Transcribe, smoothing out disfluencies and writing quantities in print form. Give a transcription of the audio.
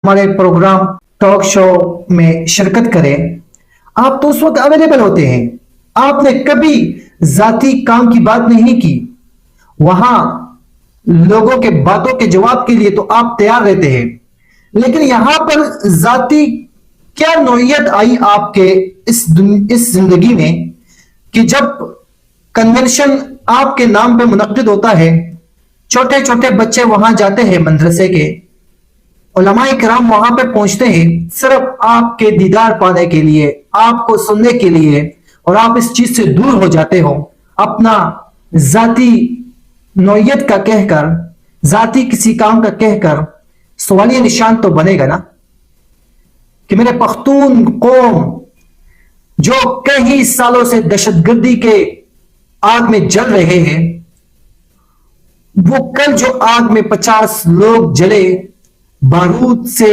हमारे programme talk show में शिरकत करें, आप तो उस वक्त अवेलेबल होते हैं। आपने कभी जाती काम की बात नहीं की। वहां लोगों के बातों के जवाब के लिए तो आप तैयार रहते हैं, लेकिन यहां पर जाती क्या नौयत आई आपके इस जिंदगी में कि जब कन्वेंशन आपके नाम पे मुनक्किद होता है, छोटे छोटे बच्चे वहां जाते हैं मदरसे के, उलमाए किराम वहां पे पहुंचते हैं सिर्फ आपके दीदार पाने के लिए, आपको सुनने के लिए, और आप इस चीज से दूर हो जाते हो। अपना जाती नौयत का कहकर, जाती किसी काम का कहकर सवालिया निशान तो बनेगा ना कि मेरे पख्तून कौम जो कई सालों से दहशतगर्दी के आग में जल रहे हैं, वो कल जो आग में 50 लोग जले बारूद से